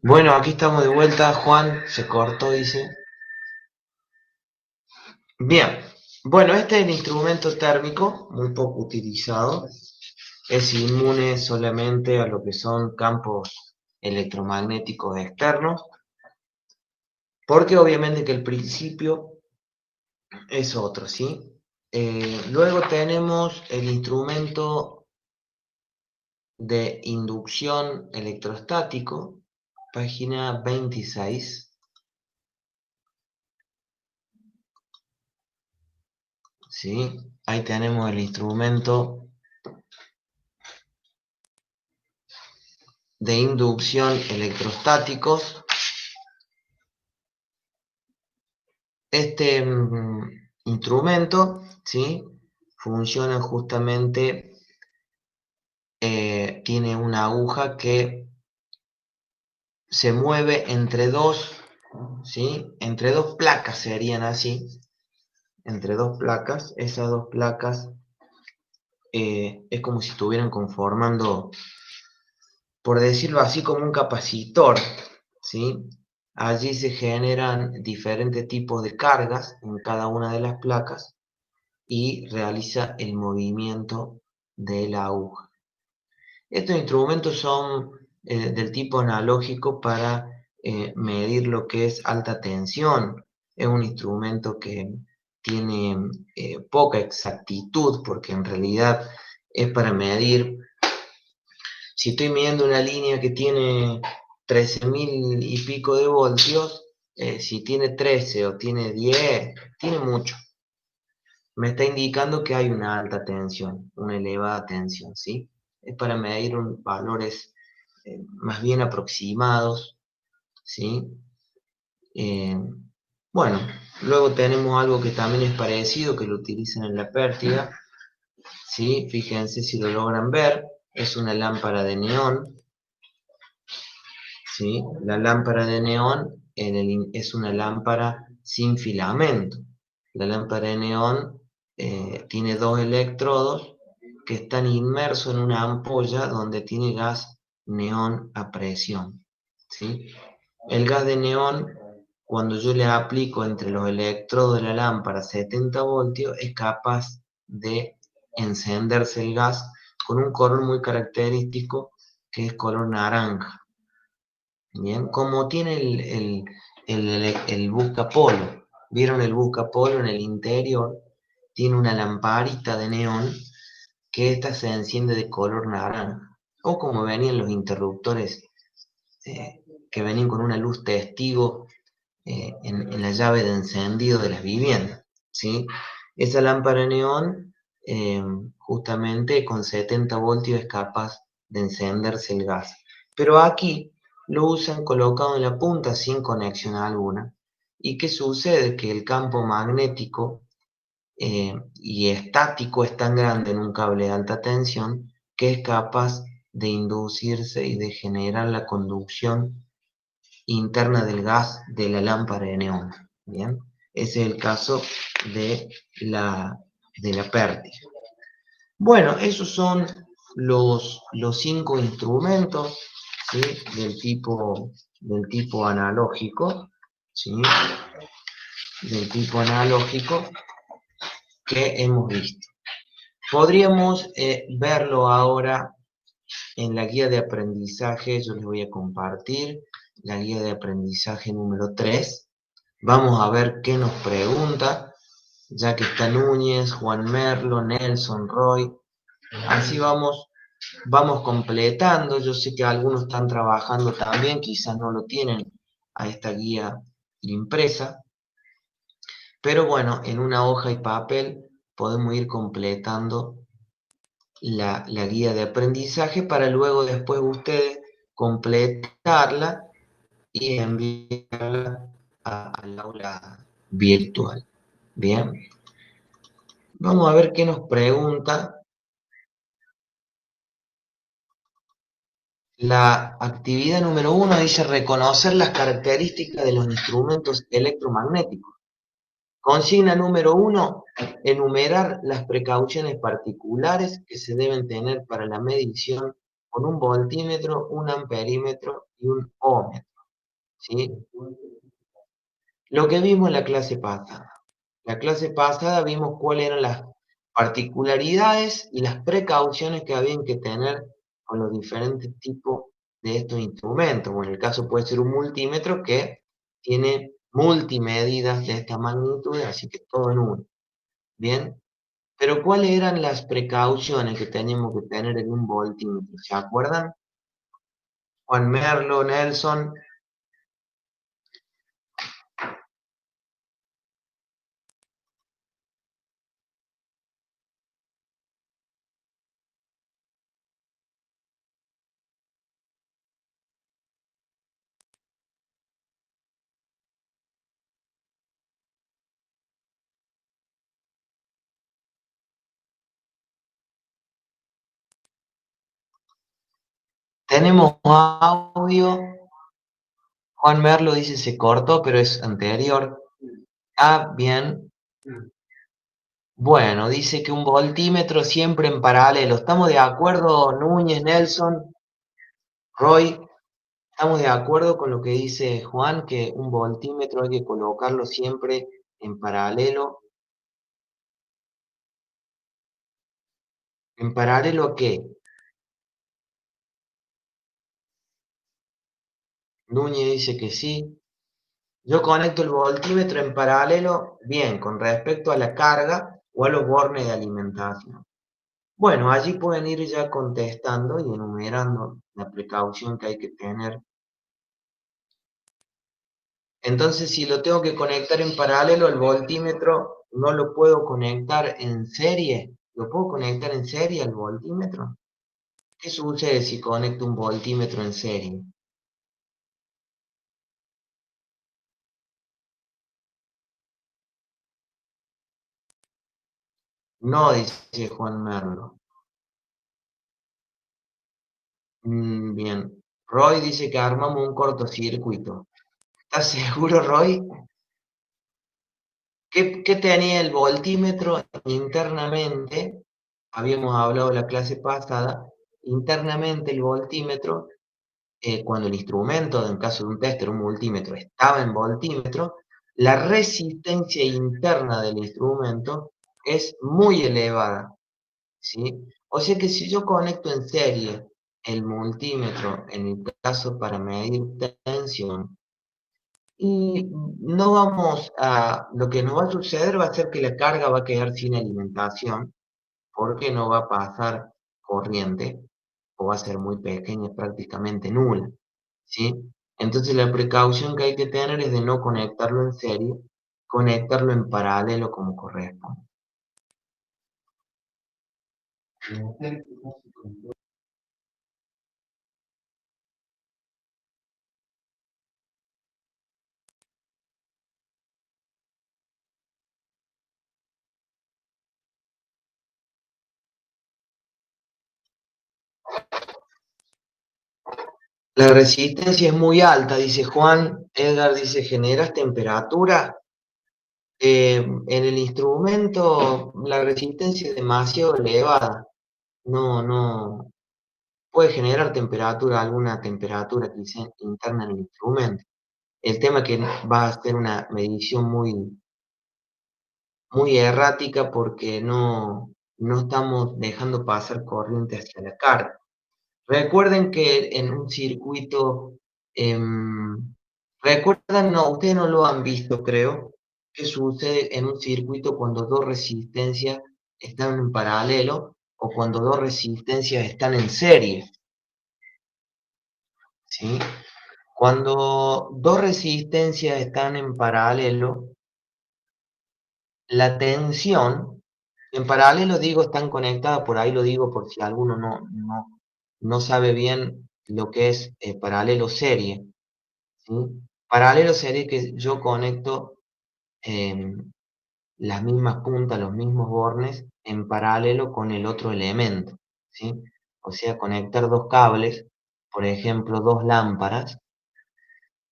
Bueno, aquí estamos de vuelta, Juan, se cortó, dice. Bien, bueno, este es el instrumento térmico, muy poco utilizado. Es inmune solamente a lo que son campos electromagnéticos externos, porque obviamente que el principio es otro, ¿sí? Luego tenemos el instrumento de inducción electrostático, página 26, ¿sí? Ahí tenemos el instrumento de inducción electrostáticos. Este instrumento, ¿sí? Funciona justamente, tiene una aguja que se mueve entre dos, ¿sí? Entre dos placas serían así, entre dos placas. Esas dos placas es como si estuvieran conformando, por decirlo así, como un capacitor, ¿sí? Allí se generan diferentes tipos de cargas en cada una de las placas y realiza el movimiento de la aguja. Estos instrumentos son del tipo analógico para medir lo que es alta tensión. Es un instrumento que tiene poca exactitud porque en realidad es para medir. Si estoy midiendo una línea que tiene 13.000 y pico de voltios, si tiene 13 o tiene 10, tiene mucho. Me está indicando que hay una alta tensión, una elevada tensión, ¿sí? Es para medir valores más bien aproximados, ¿sí? Eh, bueno, luego tenemos algo que también es parecido, que lo utilizan en la pértiga, ¿sí? Fíjense si lo logran ver, es una lámpara de neón, ¿sí? La lámpara de neón es una lámpara sin filamento. La lámpara de neón tiene dos electrodos que están inmersos en una ampolla donde tiene gas neón a presión, ¿sí? El gas de neón, cuando yo le aplico entre los electrodos de la lámpara 70 voltios, es capaz de encenderse el gas con un color muy característico que es color naranja. Bien, como tiene el buscapolo. ¿Vieron el buscapolo en el interior? Tiene una lamparita de neón que esta se enciende de color naranja. O como venían los interruptores que venían con una luz testigo en la llave de encendido de las viviendas, ¿sí? Esa lámpara de neón, eh, justamente con 70 voltios es capaz de encenderse el gas. Pero aquí lo usan colocado en la punta sin conexión alguna. ¿Y qué sucede? Que el campo magnético y estático es tan grande en un cable de alta tensión que es capaz de inducirse y de generar la conducción interna del gas de la lámpara de neón. Bien, ese es el caso de la pértiga. Bueno, esos son los 5 instrumentos, ¿sí? del tipo analógico, ¿sí? Del tipo analógico que hemos visto. Podríamos verlo ahora en la guía de aprendizaje. Yo les voy a compartir la guía de aprendizaje número 3. Vamos a ver qué nos pregunta, ya que está Núñez, Juan Merlo, Nelson, Roy. Así vamos completando. Yo sé que algunos están trabajando también, quizás no lo tienen a esta guía impresa, pero bueno, en una hoja y papel podemos ir completando la guía de aprendizaje para luego después ustedes completarla y enviarla al aula virtual. Bien, vamos a ver qué nos pregunta. La actividad número 1 dice reconocer las características de los instrumentos electromagnéticos. Consigna número 1, enumerar las precauciones particulares que se deben tener para la medición con un voltímetro, un amperímetro y un ómetro. ¿sí? Lo que vimos en la clase pasada. La clase pasada vimos cuáles eran las particularidades y las precauciones que habían que tener con los diferentes tipos de estos instrumentos. Bueno, en el caso puede ser un multímetro que tiene multimedidas de esta magnitud, así que todo en uno. Bien, pero ¿cuáles eran las precauciones que teníamos que tener en un voltímetro? ¿Se acuerdan? Juan Merlo, Nelson. Tenemos audio. Juan Merlo dice se cortó, pero es anterior. Ah, bien. Bueno, dice que un voltímetro siempre en paralelo. ¿Estamos de acuerdo, Núñez, Nelson, Roy? ¿Estamos de acuerdo con lo que dice Juan, que un voltímetro hay que colocarlo siempre en paralelo? ¿En paralelo a qué? Núñez dice que sí. Yo conecto el voltímetro en paralelo, bien, con respecto a la carga o a los bornes de alimentación. Bueno, allí pueden ir ya contestando y enumerando la precaución que hay que tener. Entonces, si lo tengo que conectar en paralelo, el voltímetro no lo puedo conectar en serie. ¿Lo puedo conectar en serie al voltímetro? ¿Qué sucede si conecto un voltímetro en serie? No, dice Juan Merlo. Bien. Roy dice que armamos un cortocircuito. ¿Estás seguro, Roy? ¿Qué tenía el voltímetro internamente? Habíamos hablado en la clase pasada. Internamente el voltímetro, cuando el instrumento, en caso de un tester, un multímetro, estaba en voltímetro, la resistencia interna del instrumento es muy elevada, ¿sí? O sea que si yo conecto en serie el multímetro, en el caso para medir tensión, y no vamos a, lo que nos va a suceder va a ser que la carga va a quedar sin alimentación, porque no va a pasar corriente, o va a ser muy pequeña, prácticamente nula, ¿sí? Entonces la precaución que hay que tener es de no conectarlo en serie, conectarlo en paralelo como corresponde. La resistencia es muy alta, dice Juan. Edgar dice, ¿generas temperatura? En el instrumento la resistencia es demasiado elevada. No puede generar temperatura, alguna temperatura quizá interna en el instrumento. El tema es que va a ser una medición muy errática porque no estamos dejando pasar corriente hacia la carga. Recuerden que en un circuito, recuerdan, no, ustedes no lo han visto, creo, que sucede en un circuito cuando dos resistencias están en paralelo o cuando dos resistencias están en serie, ¿sí? Cuando dos resistencias están en paralelo, la tensión, en paralelo digo, están conectadas, por ahí lo digo por si alguno no sabe bien lo que es paralelo serie, ¿sí? Paralelo serie que yo conecto las mismas puntas, los mismos bornes en paralelo con el otro elemento, ¿sí? O sea, conectar dos cables, por ejemplo, dos lámparas.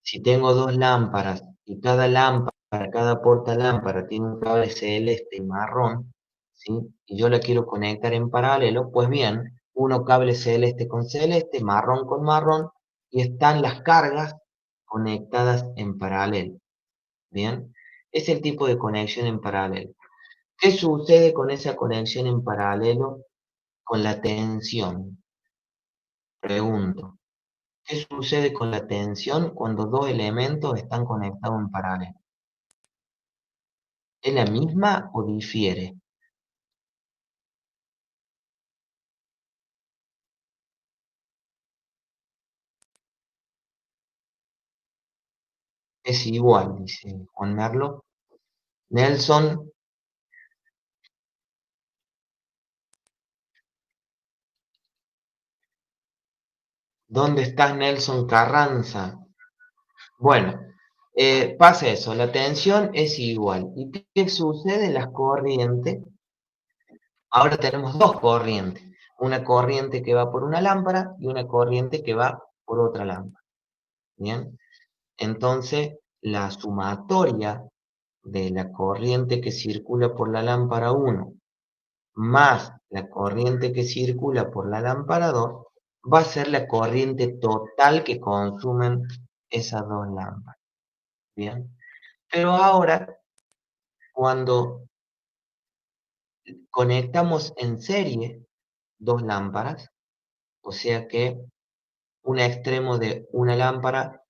Si tengo dos lámparas y cada lámpara, cada portalámpara tiene un cable celeste y marrón, ¿sí? Y yo la quiero conectar en paralelo, pues bien, uno cable celeste con celeste, marrón con marrón, y están las cargas conectadas en paralelo. ¿Bien? Es el tipo de conexión en paralelo. ¿Qué sucede con esa conexión en paralelo con la tensión? Pregunto. ¿Qué sucede con la tensión cuando dos elementos están conectados en paralelo? ¿Es la misma o difiere? Es igual, dice Juan Merlo. Nelson, ¿dónde estás, Nelson Carranza? Bueno, pasa eso, la tensión es igual. ¿Y qué sucede? Las corrientes, ahora tenemos dos corrientes. Una corriente que va por una lámpara y una corriente que va por otra lámpara. ¿Bien? Entonces, la sumatoria de la corriente que circula por la lámpara 1 más la corriente que circula por la lámpara 2 va a ser la corriente total que consumen esas dos lámparas. Bien, pero ahora cuando conectamos en serie dos lámparas, o sea que un extremo de una lámpara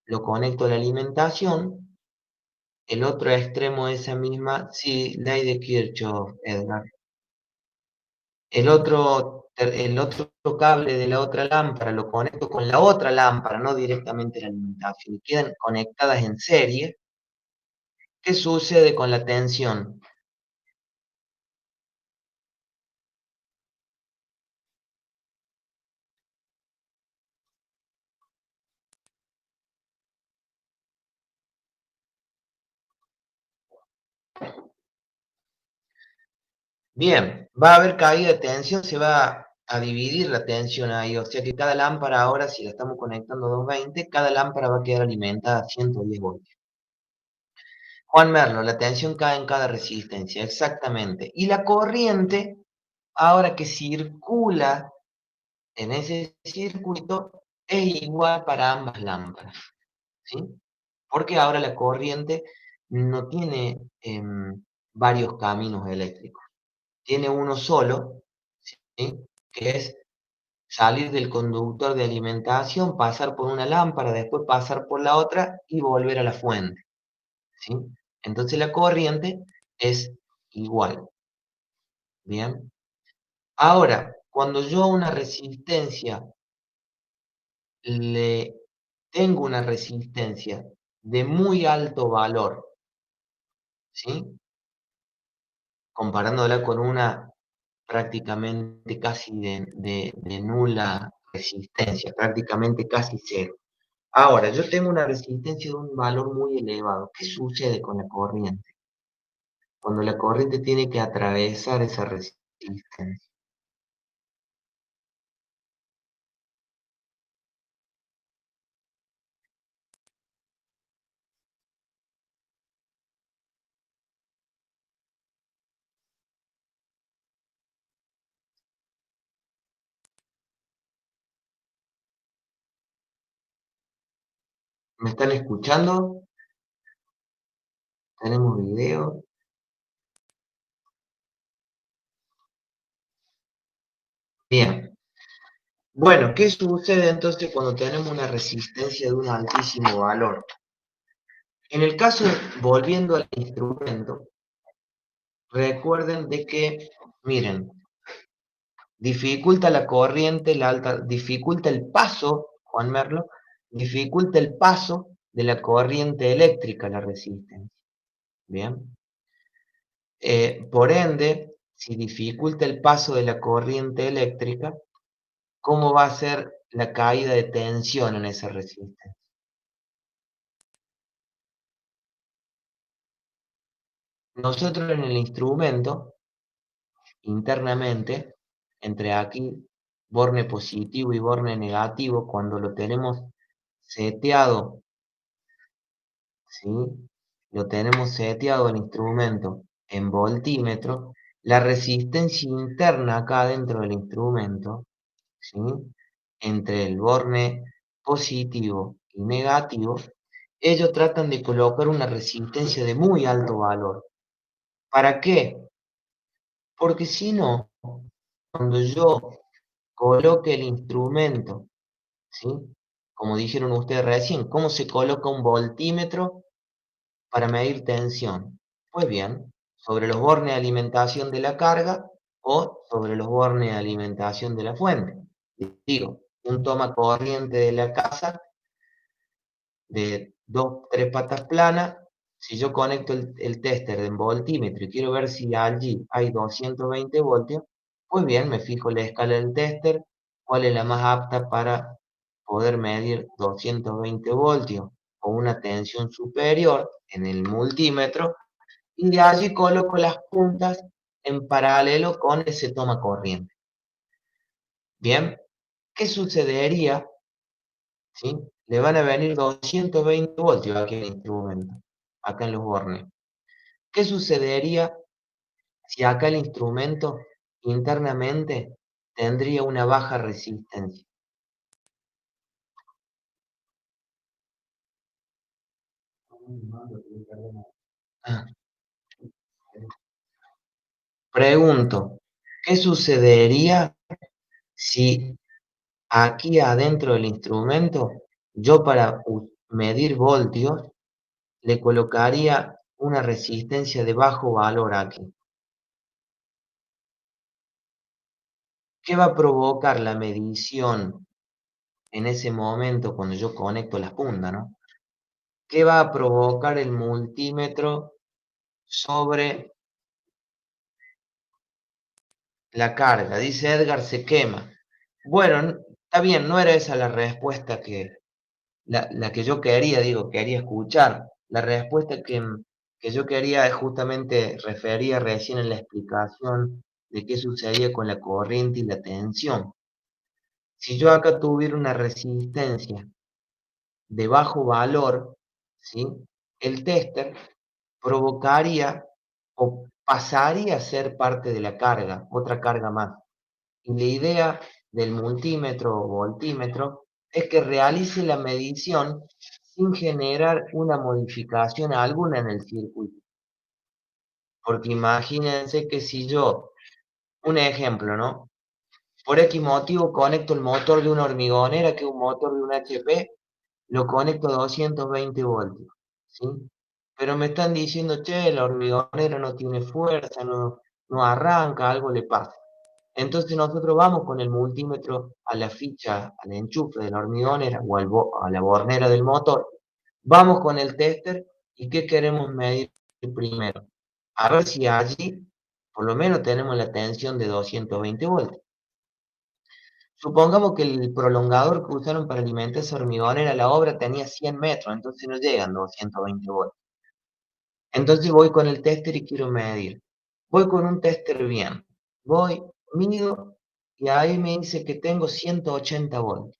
lo conecto a la alimentación, el otro extremo de esa misma, sí, ley de Kirchhoff, Edgar. El otro cable de la otra lámpara lo conecto con la otra lámpara, no directamente la alimentación, y quedan conectadas en serie. ¿Qué sucede con la tensión? Bien, va a haber caída de tensión, se va a dividir la tensión ahí, o sea que cada lámpara ahora, si la estamos conectando a 220, cada lámpara va a quedar alimentada a 110 voltios. Juan Merlo, la tensión cae en cada resistencia, exactamente. Y la corriente, ahora que circula en ese circuito, es igual para ambas lámparas, ¿sí? Porque ahora la corriente no tiene varios caminos eléctricos, tiene uno solo, ¿sí? Que es salir del conductor de alimentación, pasar por una lámpara, después pasar por la otra y volver a la fuente, ¿sí? Entonces la corriente es igual, ¿bien? Ahora, cuando yo a una resistencia le tengo una resistencia de muy alto valor, ¿sí? Comparándola con una prácticamente casi de nula resistencia, prácticamente casi cero. Ahora, yo tengo una resistencia de un valor muy elevado. ¿Qué sucede con la corriente? Cuando la corriente tiene que atravesar esa resistencia. ¿Me están escuchando? ¿Tenemos video? Bien. Bueno, ¿qué sucede entonces cuando tenemos una resistencia de un altísimo valor? En el caso, volviendo al instrumento, recuerden de que, miren, dificulta la corriente, dificulta el paso, Juan Merlo, dificulta el paso de la corriente eléctrica, la resistencia. Bien. Por ende, si dificulta el paso de la corriente eléctrica, ¿cómo va a ser la caída de tensión en esa resistencia? Nosotros en el instrumento, internamente, entre aquí, borne positivo y borne negativo, cuando lo tenemos seteado, ¿sí? Lo tenemos seteado el instrumento en voltímetro, la resistencia interna acá dentro del instrumento, ¿sí? Entre el borne positivo y negativo, ellos tratan de colocar una resistencia de muy alto valor. ¿Para qué? Porque si no, cuando yo coloque el instrumento, ¿sí? Como dijeron ustedes recién, ¿cómo se coloca un voltímetro para medir tensión? Pues bien, sobre los bornes de alimentación de la carga o sobre los bornes de alimentación de la fuente. Digo, un toma corriente de la casa de 2, 3 patas planas, si yo conecto el tester de voltímetro y quiero ver si allí hay 220 voltios, pues bien, me fijo la escala del tester, cuál es la más apta para poder medir 220 voltios o una tensión superior en el multímetro, y de allí coloco las puntas en paralelo con ese toma corriente. Bien, ¿qué sucedería? ¿Sí? Le van a venir 220 voltios aquí al instrumento, acá en los bornes. ¿Qué sucedería si acá el instrumento internamente tendría una baja resistencia? Ah, pregunto, ¿qué sucedería si aquí adentro del instrumento yo para medir voltios le colocaría una resistencia de bajo valor aquí? ¿Qué va a provocar la medición en ese momento cuando yo conecto las puntas, ¿no? ¿Qué va a provocar el multímetro sobre la carga? Dice Edgar, se quema. Bueno, está bien, no era esa la respuesta la que yo quería, digo, quería escuchar. La respuesta que yo quería es justamente refería recién en la explicación de qué sucedía con la corriente y la tensión. Si yo acá tuviera una resistencia de bajo valor, ¿sí? El tester provocaría o pasaría a ser parte de la carga, otra carga más. Y la idea del multímetro o voltímetro es que realice la medición sin generar una modificación alguna en el circuito. Porque imagínense que si yo, un ejemplo, ¿no? Por X motivo conecto el motor de una hormigonera, que es un motor de un HP, lo conecto a 220 voltios, ¿sí? Pero me están diciendo, che, la hormigonera no tiene fuerza, no arranca, algo le pasa. Entonces nosotros vamos con el multímetro a la ficha, al enchufe de la hormigonera o a la bornera del motor, vamos con el tester y ¿qué queremos medir primero? A ver si allí por lo menos tenemos la tensión de 220 voltios. Supongamos que el prolongador que usaron para alimentar esa hormigonera, la obra tenía 100 metros, entonces no llegan 220 voltios. Entonces voy con el tester y quiero medir. Voy con un tester bien. Voy, mido y ahí me dice que tengo 180 voltios.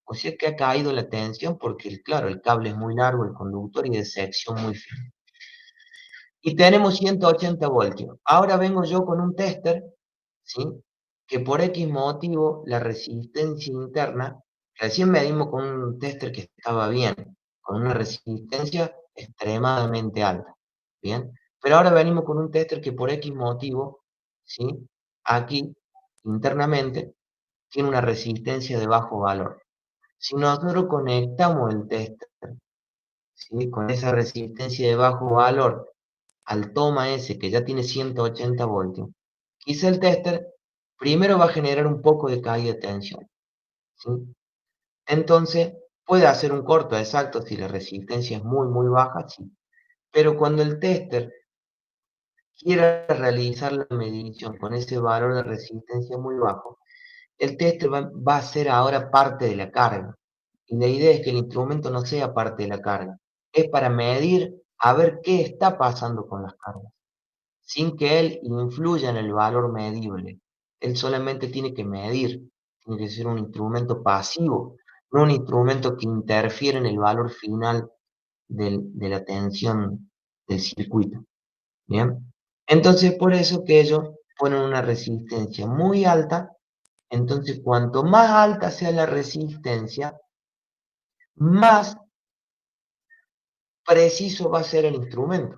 O sea que ha caído la tensión porque, claro, el cable es muy largo, el conductor y de sección muy fina. Y tenemos 180 voltios. Ahora vengo yo con un tester, ¿sí? Que por X motivo la resistencia interna, recién medimos con un tester que estaba bien, con una resistencia extremadamente alta, ¿bien? Pero ahora venimos con un tester que por X motivo, ¿sí? Aquí, internamente, tiene una resistencia de bajo valor. Si nosotros conectamos el tester, ¿sí? Con esa resistencia de bajo valor al toma ese que ya tiene 180 voltios, quizá el tester primero va a generar un poco de caída de tensión, ¿sí? Entonces puede hacer un corto exacto si la resistencia es muy, muy baja, sí. Pero cuando el tester quiera realizar la medición con ese valor de resistencia muy bajo, el tester va a ser ahora parte de la carga. Y la idea es que el instrumento no sea parte de la carga. Es para medir a ver qué está pasando con las cargas, sin que él influya en el valor medible. Él solamente tiene que medir, tiene que ser un instrumento pasivo, no un instrumento que interfiere en el valor final de la tensión del circuito. ¿Bien? Entonces, por eso que ellos ponen una resistencia muy alta. Entonces, cuanto más alta sea la resistencia, más preciso va a ser el instrumento,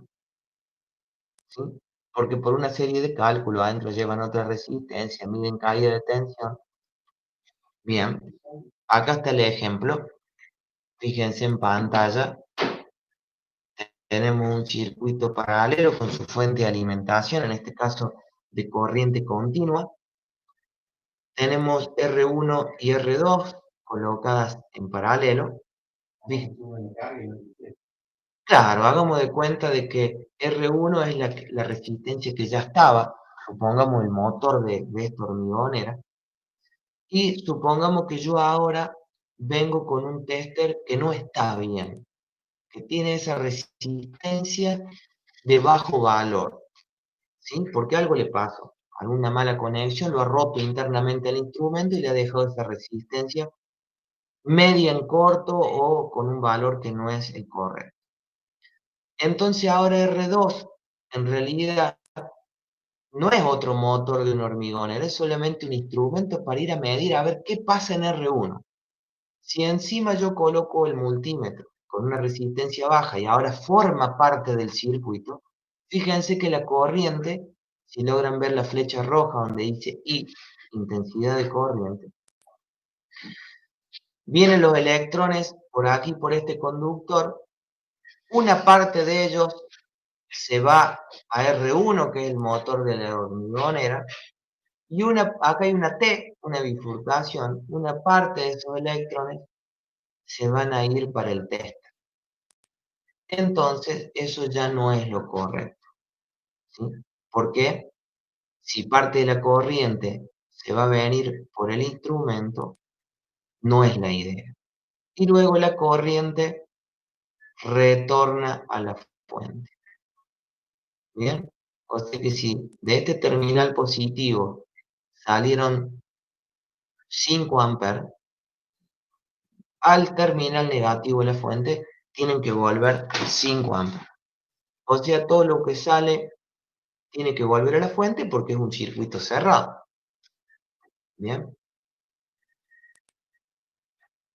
¿sí? Porque por una serie de cálculos adentro llevan otra resistencia, miden caída de tensión. Bien, acá está el ejemplo. Fíjense en pantalla, tenemos un circuito paralelo con su fuente de alimentación, en este caso de corriente continua. Tenemos R1 y R2 colocadas en paralelo. Claro, hagamos de cuenta de que R1 es la resistencia que ya estaba, supongamos el motor de esta hormigonera, y supongamos que yo ahora vengo con un tester que no está bien, que tiene esa resistencia de bajo valor, ¿sí? Porque algo le pasó, alguna mala conexión, lo ha roto internamente el instrumento y le ha dejado esa resistencia media en corto o con un valor que no es el correcto. Entonces ahora R2 en realidad no es otro motor de un hormigonero, es solamente un instrumento para ir a medir a ver qué pasa en R1. Si encima yo coloco el multímetro con una resistencia baja y ahora forma parte del circuito, fíjense que la corriente, si logran ver la flecha roja donde dice I, intensidad de corriente, vienen los electrones por aquí, por este conductor, una parte de ellos se va a R1, que es el motor de la hormigonera, y acá hay una T, una bifurcación, una parte de esos electrones se van a ir para el test. Entonces, eso ya no es lo correcto, ¿sí? Porque si parte de la corriente se va a venir por el instrumento, no es la idea. Y luego la corriente retorna a la fuente. ¿Bien? O sea que si de este terminal positivo salieron 5 amperes, al terminal negativo de la fuente tienen que volver 5 amperes. O sea, todo lo que sale tiene que volver a la fuente porque es un circuito cerrado. ¿Bien?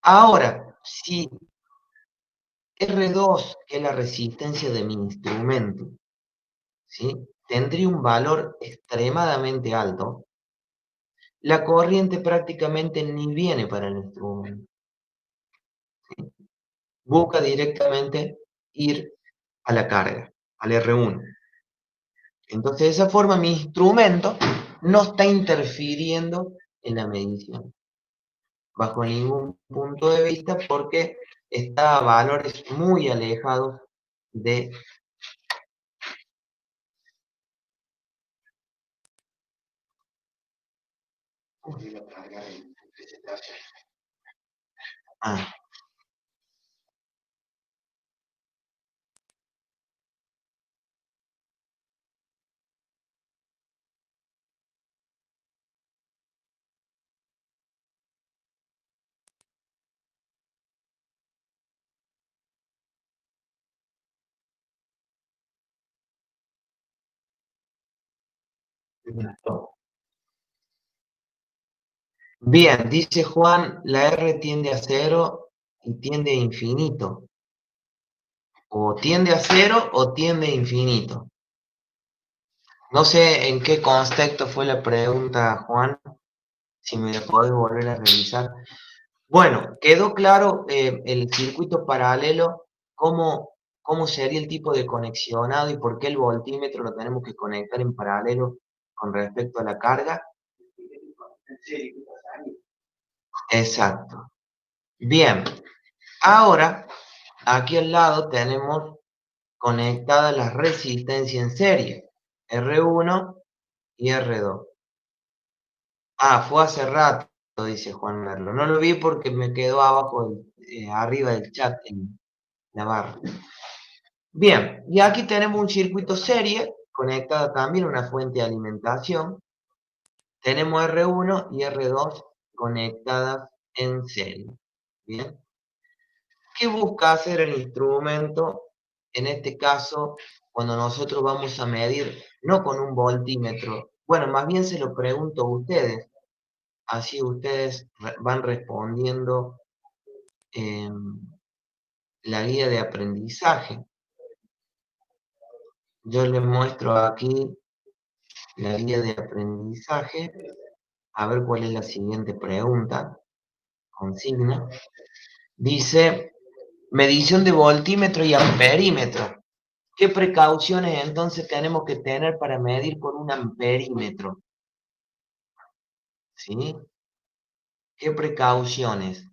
Ahora, si R2, que es la resistencia de mi instrumento, ¿sí?, tendría un valor extremadamente alto, la corriente prácticamente ni viene para el instrumento. ¿Sí? Busca directamente ir a la carga, al R1. Entonces, de esa forma, mi instrumento no está interfiriendo en la medición, bajo ningún punto de vista, porque está a valores muy alejados de... Ah, bien, dice Juan, la R tiende a cero y tiende a infinito. O tiende a cero o tiende a infinito. No sé en qué contexto fue la pregunta, Juan, si me la podés volver a revisar. Bueno, quedó claro el circuito paralelo, cómo sería el tipo de conexionado y por qué el voltímetro lo tenemos que conectar en paralelo con respecto a la carga. Exacto. Bien, ahora aquí al lado tenemos conectadas las resistencias en serie, R1 y R2. Ah, fue hace rato, dice Juan Merlo. No lo vi porque me quedó abajo, arriba del chat, en la barra. Bien, y aquí tenemos un circuito serie, conectado también a una fuente de alimentación. Tenemos R1 y R2 conectadas en serie. Bien. ¿Qué busca hacer el instrumento? En este caso, cuando nosotros vamos a medir, no con un voltímetro, bueno, más bien se lo pregunto a ustedes, así ustedes van respondiendo la guía de aprendizaje. Yo les muestro aquí la guía de aprendizaje, a ver cuál es la siguiente pregunta, consigna. Dice, medición de voltímetro y amperímetro. ¿Qué precauciones entonces tenemos que tener para medir con un amperímetro? ¿Sí? ¿Qué precauciones?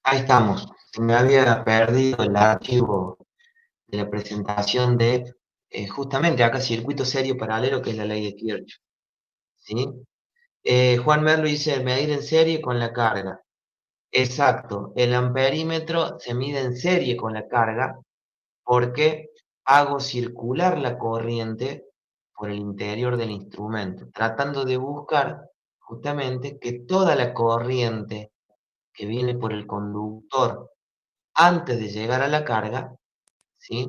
Ahí estamos. Se me había perdido el archivo de la presentación de justamente acá circuito serio paralelo, que es la ley de Kirchhoff. ¿Sí? Juan Merlo dice medir en serie con la carga. Exacto, el amperímetro se mide en serie con la carga porque hago circular la corriente por el interior del instrumento, tratando de buscar justamente que toda la corriente que viene por el conductor antes de llegar a la carga, ¿sí?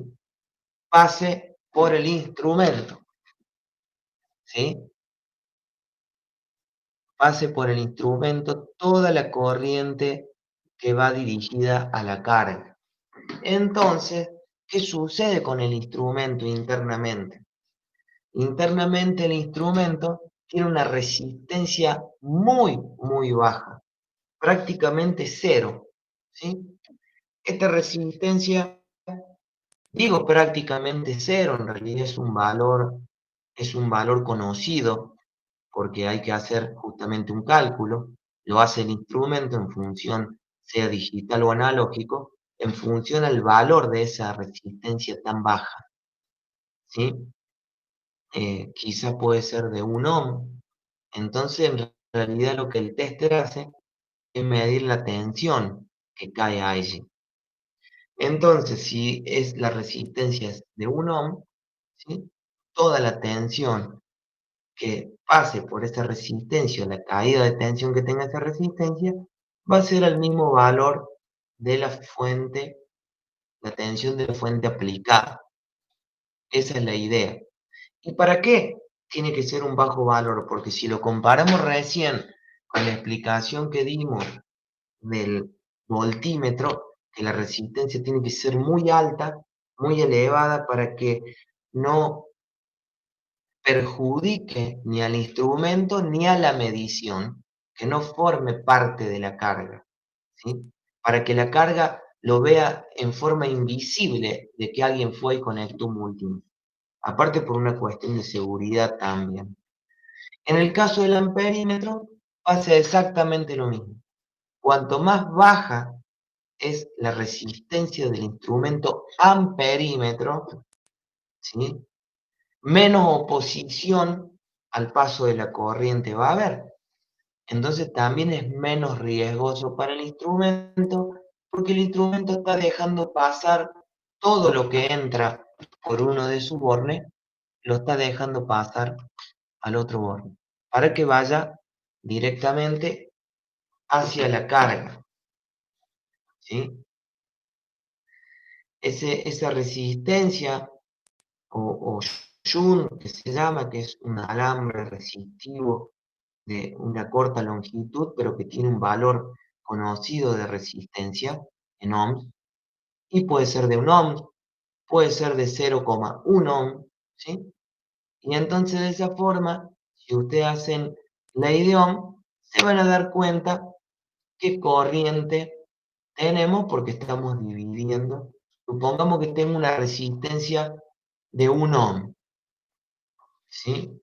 Pase por el instrumento, ¿sí? Pase por el instrumento toda la corriente que va dirigida a la carga. Entonces, ¿qué sucede con el instrumento internamente? Internamente el instrumento tiene una resistencia muy, muy baja, prácticamente cero, ¿sí? Esta resistencia, digo prácticamente cero, en realidad es un valor conocido, porque hay que hacer justamente un cálculo, lo hace el instrumento en función, sea digital o analógico, en función al valor de esa resistencia tan baja, ¿sí? Quizá puede ser de 1 ohm, entonces en realidad lo que el tester hace es medir la tensión que cae allí. Entonces, si es la resistencia es de 1 ohm, ¿sí? Toda la tensión que pase por esa resistencia, la caída de tensión que tenga esa resistencia, va a ser el mismo valor de la fuente, la tensión de la fuente aplicada. Esa es la idea. ¿Y para qué tiene que ser un bajo valor? Porque si lo comparamos recién con la explicación que dimos del voltímetro, que la resistencia tiene que ser muy alta, muy elevada, para que no perjudique ni al instrumento ni a la medición, que no forme parte de la carga, ¿sí? Para que la carga lo vea en forma invisible de que alguien fue y conectó un multímetro. Aparte por una cuestión de seguridad también. En el caso del amperímetro pasa exactamente lo mismo. Cuanto más baja es la resistencia del instrumento amperímetro, ¿sí? Menos oposición al paso de la corriente va a haber. Entonces también es menos riesgoso para el instrumento, porque el instrumento está dejando pasar todo lo que entra por uno de sus bornes, lo está dejando pasar al otro borne, para que vaya directamente hacia la carga, ¿sí? Esa resistencia o shunt, que se llama, que es un alambre resistivo de una corta longitud, pero que tiene un valor conocido de resistencia en ohms, y puede ser de 1 ohm, puede ser de 0,1 ohm, ¿sí? Y entonces de esa forma, si ustedes hacen ley de ohm, se van a dar cuenta qué corriente tenemos porque estamos dividiendo. Supongamos que tengo una resistencia de 1 ohm, ¿sí?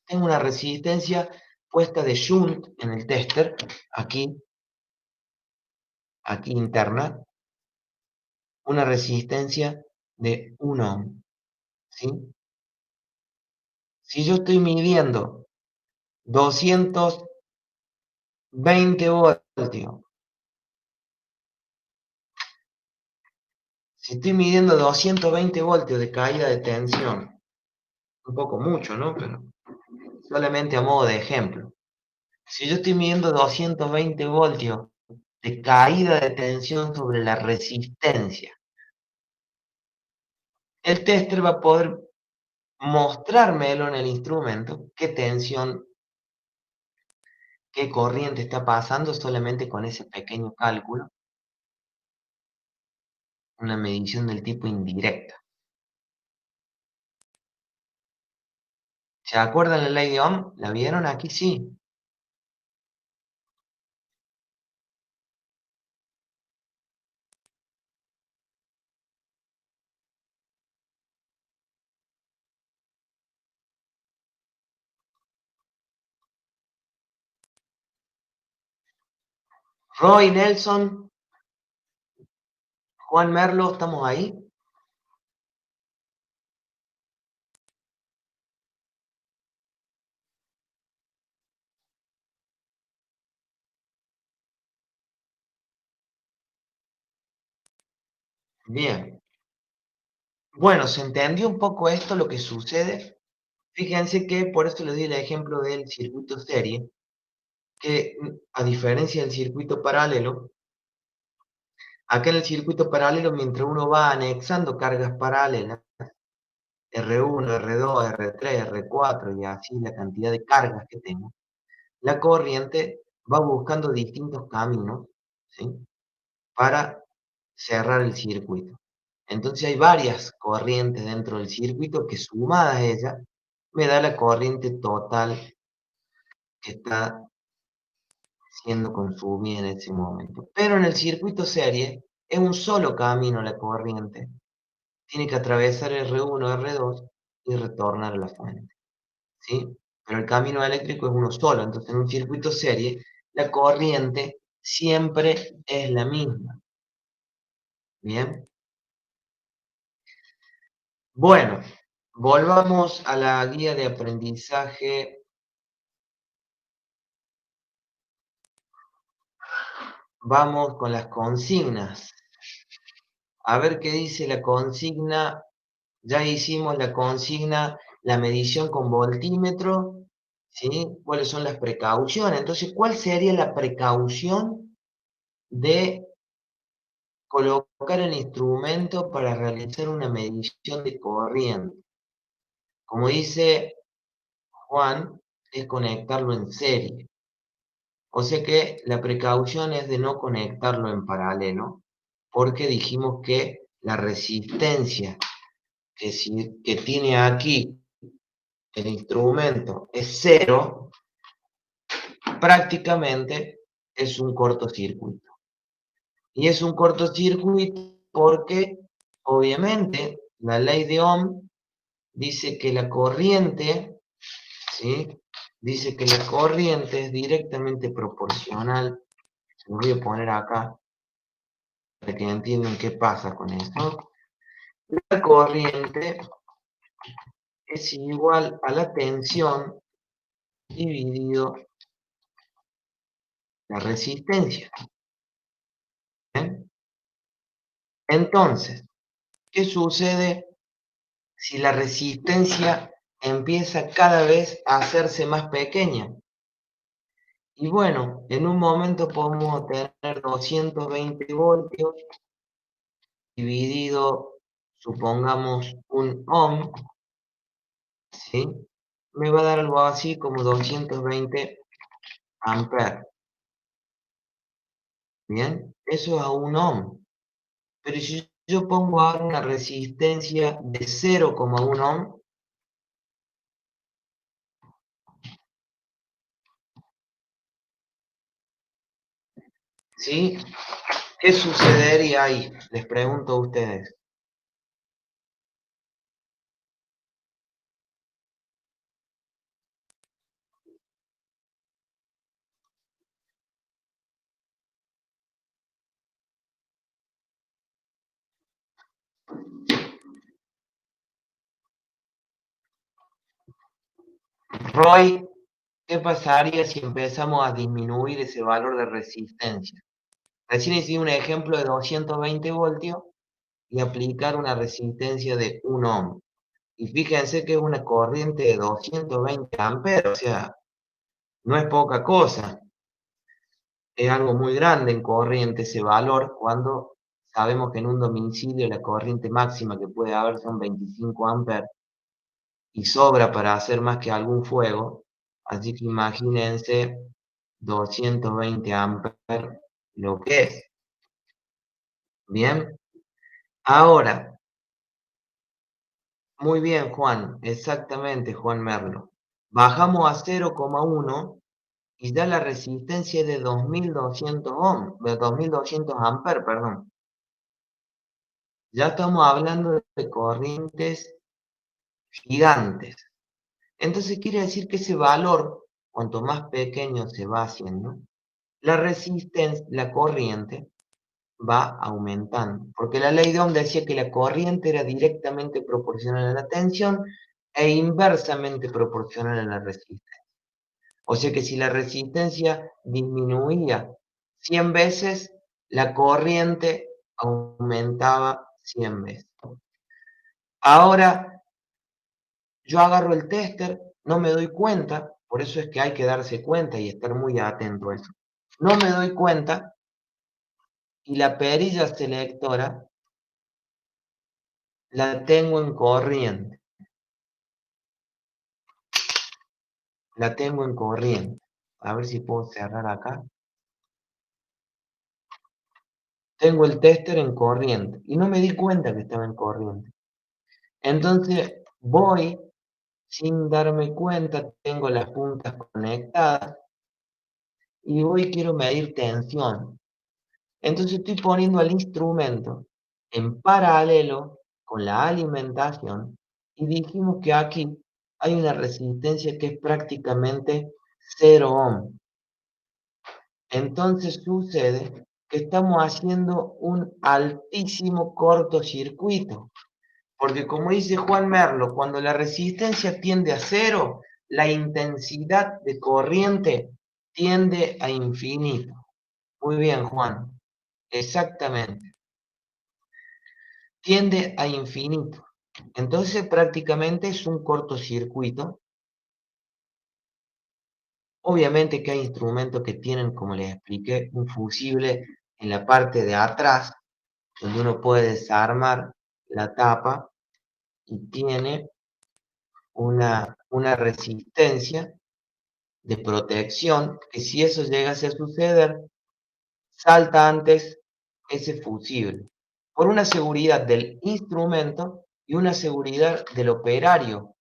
Tengo una resistencia puesta de shunt en el tester, aquí, aquí interna, una resistencia de 1 ohm, ¿sí? Si yo estoy midiendo 220 voltios, si estoy midiendo 220 voltios de caída de tensión, un poco mucho, ¿no? Pero solamente a modo de ejemplo. Si yo estoy midiendo 220 voltios de caída de tensión sobre la resistencia, el tester va a poder mostrármelo en el instrumento, qué tensión, qué corriente está pasando solamente con ese pequeño cálculo, una medición del tipo indirecta. ¿Se acuerdan la ley de Ohm? ¿La vieron? Aquí sí. Roy Nelson, Juan Merlo, ¿estamos ahí? Bien. Bueno, ¿se entendió un poco esto, lo que sucede? Fíjense que por eso les di el ejemplo del circuito serie, que a diferencia del circuito paralelo, acá en el circuito paralelo, mientras uno va anexando cargas paralelas, R1, R2, R3, R4 y así la cantidad de cargas que tengo, la corriente va buscando distintos caminos, ¿sí? Para cerrar el circuito. Entonces hay varias corrientes dentro del circuito que sumadas a ellas me da la corriente total que está siendo consumida en ese momento. Pero en el circuito serie es un solo camino la corriente. Tiene que atravesar R1, R2 y retornar a la fuente, ¿sí? Pero el camino eléctrico es uno solo. Entonces en un circuito serie la corriente siempre es la misma. ¿Bien? Bueno, volvamos a la guía de aprendizaje. Vamos con las consignas. A ver qué dice la consigna. Ya hicimos la consigna, la medición con voltímetro, ¿sí? ¿Cuáles son las precauciones? Entonces, ¿cuál sería la precaución de colocar el instrumento para realizar una medición de corriente? Como dice Juan, es conectarlo en serie. O sea que la precaución es de no conectarlo en paralelo, porque dijimos que la resistencia que tiene aquí el instrumento es cero, prácticamente es un cortocircuito. Y es un cortocircuito porque, obviamente, la ley de Ohm dice que la corriente, ¿sí? Dice que la corriente es directamente proporcional. Lo voy a poner acá para que entiendan qué pasa con esto. La corriente es igual a la tensión dividido la resistencia. ¿Bien? Entonces, ¿qué sucede si la resistencia empieza cada vez a hacerse más pequeña? Y bueno, en un momento podemos tener 220 voltios dividido, supongamos, un ohm, ¿sí? Me va a dar algo así como 220 amperes. Bien, eso es a un ohm. Pero si yo pongo ahora una resistencia de 0,1 ohm, ¿sí? ¿Qué sucedería ahí? Les pregunto a ustedes. Roy, ¿qué pasaría si empezamos a disminuir ese valor de resistencia? Recién hice un ejemplo de 220 voltios y aplicar una resistencia de 1 ohm. Y fíjense que es una corriente de 220 amperes, o sea, no es poca cosa. Es algo muy grande en corriente ese valor cuando sabemos que en un domicilio la corriente máxima que puede haber son 25 amperes y sobra para hacer más que algún fuego. Así que imagínense 220 amperes lo que es. Bien, ahora, muy bien Juan, exactamente Juan Merlo. Bajamos a 0,1 y da la resistencia de 2200 ohm, de 2200 amperes, perdón. Ya estamos hablando de corrientes gigantes. Entonces quiere decir que ese valor, cuanto más pequeño se va haciendo, la resistencia, la corriente va aumentando. Porque la ley de Ohm decía que la corriente era directamente proporcional a la tensión e inversamente proporcional a la resistencia. O sea que si la resistencia disminuía 100 veces, la corriente aumentaba 100 veces. Ahora yo agarro el tester, no me doy cuenta, por eso es que hay que darse cuenta y estar muy atento a eso. No me doy cuenta y la perilla selectora la tengo en corriente. La tengo en corriente. A ver si puedo cerrar acá. Tengo el tester en corriente y no me di cuenta que estaba en corriente. Entonces voy sin darme cuenta, tengo las puntas conectadas y voy quiero medir tensión. Entonces estoy poniendo al instrumento en paralelo con la alimentación y dijimos que aquí hay una resistencia que es prácticamente 0 ohm. Entonces sucede que estamos haciendo un altísimo cortocircuito, porque como dice Juan Merlo, cuando la resistencia tiende a cero, la intensidad de corriente tiende a infinito. Muy bien, Juan, exactamente. Tiende a infinito. Entonces prácticamente es un cortocircuito. Obviamente que hay instrumentos que tienen, como les expliqué, un fusible en la parte de atrás, donde uno puede desarmar la tapa y tiene una resistencia de protección que si eso llegase a suceder, salta antes ese fusible. Por una seguridad del instrumento y una seguridad del operario,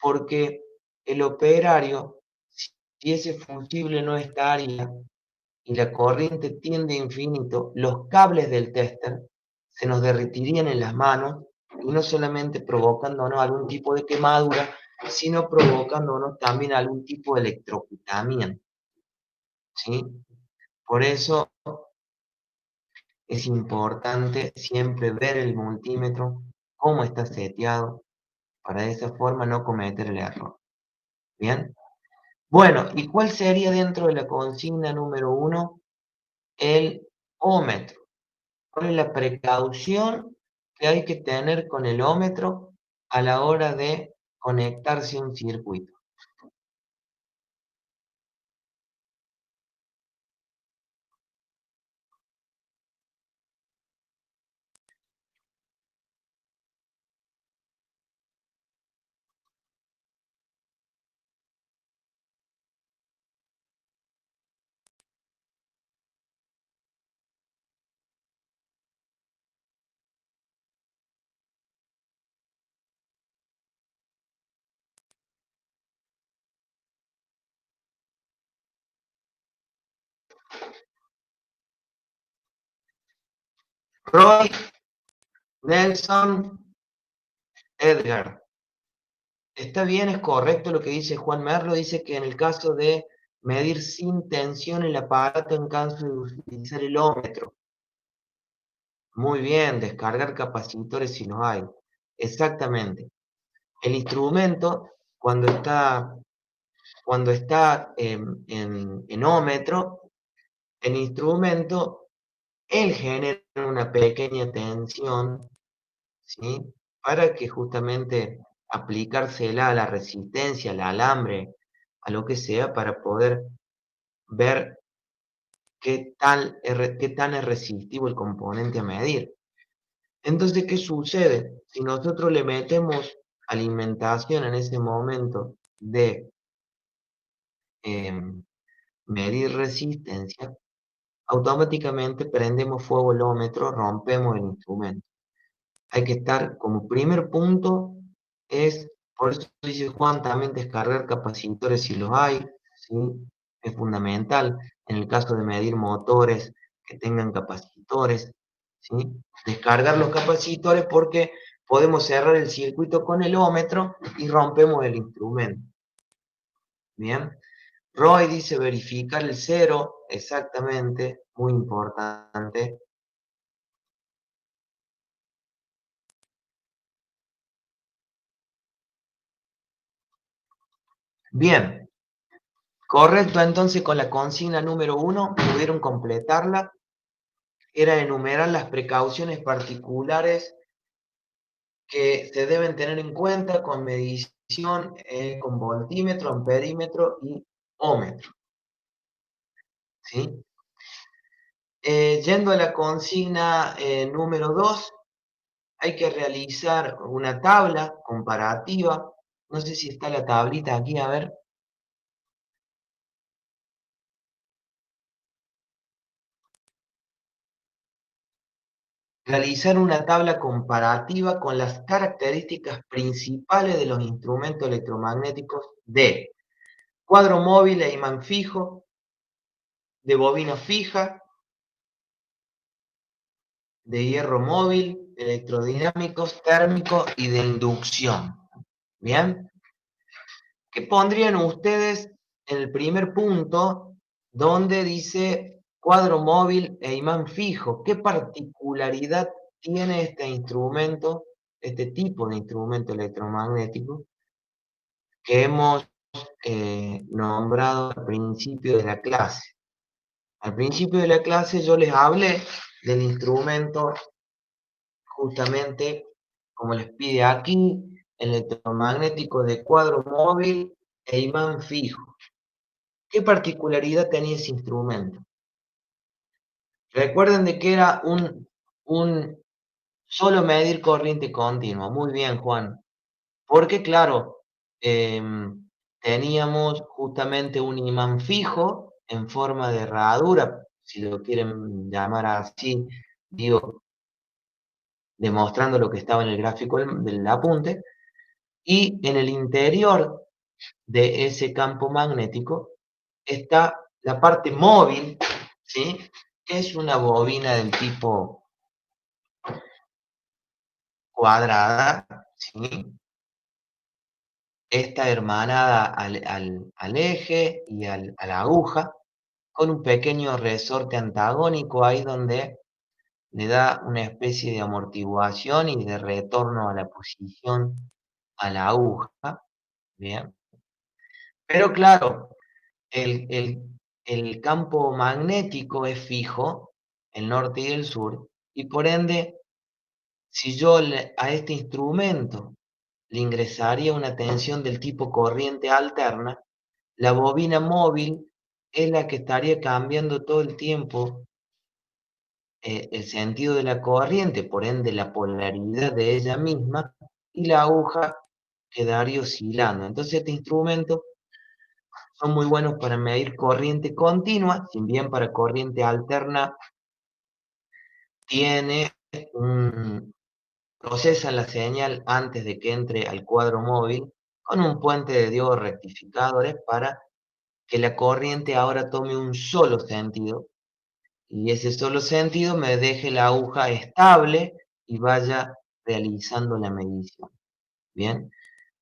porque el operario, si ese fusible no estaría y la corriente tiende a infinito, los cables del tester se nos derretirían en las manos y no solamente provocándonos algún tipo de quemadura, sino provocándonos también algún tipo de electrocutamiento, ¿sí? Por eso es importante siempre ver el multímetro, cómo está seteado, para de esa forma no cometer el error. ¿Bien? Bueno, ¿y cuál sería dentro de la consigna número 1? El ómetro. ¿Cuál es la precaución que hay que tener con el ómetro a la hora de conectarse a un circuito? Roy, Nelson, Edgar. Está bien, es correcto lo que dice Juan Merlo, dice que en el caso de medir sin tensión el aparato en caso de utilizar el ómetro. Muy bien, descargar capacitores si los hay. Exactamente. El instrumento, cuando está Cuando está en ómetro, el instrumento, él genera una pequeña tensión, ¿sí? Para que justamente aplicársela a la resistencia, al alambre, a lo que sea, para poder ver qué tan es resistivo el componente a medir. Entonces, ¿qué sucede? Si nosotros le metemos alimentación en ese momento de em, medir resistencia, automáticamente prendemos fuego el ómetro, rompemos el instrumento. Hay que estar como primer punto, por eso dice Juan, también descargar capacitores si los hay, ¿sí? Es fundamental en el caso de medir motores que tengan capacitores, ¿sí? Descargar los capacitores porque podemos cerrar el circuito con el ómetro y rompemos el instrumento. Bien. Roy dice verificar el cero, exactamente, muy importante. Bien, correcto, entonces con la consigna número 1 pudieron completarla, era enumerar las precauciones particulares que se deben tener en cuenta con medición con voltímetro, amperímetro y ómetro, ¿sí? Yendo a la consigna número 2, hay que realizar una tabla comparativa. No sé si está la tablita aquí, a ver. Realizar una tabla comparativa con las características principales de los instrumentos electromagnéticos de cuadro móvil e imán fijo, de bobina fija, de hierro móvil, electrodinámicos, térmicos y de inducción. ¿Bien? ¿Qué pondrían ustedes en el primer punto donde dice cuadro móvil e imán fijo? ¿Qué particularidad tiene este instrumento, este tipo de instrumento electromagnético que hemos nombrado al principio de la clase? Al principio de la clase yo les hablé del instrumento justamente, como les pide aquí, electromagnético de cuadro móvil e imán fijo. ¿Qué particularidad tenía ese instrumento? Recuerden de que era un solo medir corriente continua. Muy bien, Juan. Porque, claro, teníamos justamente un imán fijo en forma de herradura, si lo quieren llamar así, digo, demostrando lo que estaba en el gráfico del apunte, y en el interior de ese campo magnético está la parte móvil, ¿sí? Que es una bobina del tipo cuadrada, ¿sí? Está hermanada al eje y a la aguja, con un pequeño resorte antagónico ahí donde le da una especie de amortiguación y de retorno a la posición a la aguja, ¿bien? Pero claro, el, el, el campo magnético es fijo, el norte y el sur, y por ende, si yo a este instrumento le ingresaría una tensión del tipo corriente alterna, la bobina móvil es la que estaría cambiando todo el tiempo el sentido de la corriente, por ende la polaridad de ella misma, y la aguja quedaría oscilando. Entonces este instrumento son muy buenos para medir corriente continua, si bien para corriente alterna tiene procesa la señal antes de que entre al cuadro móvil con un puente de diodos rectificadores para que la corriente ahora tome un solo sentido y ese solo sentido me deje la aguja estable y vaya realizando la medición. Bien,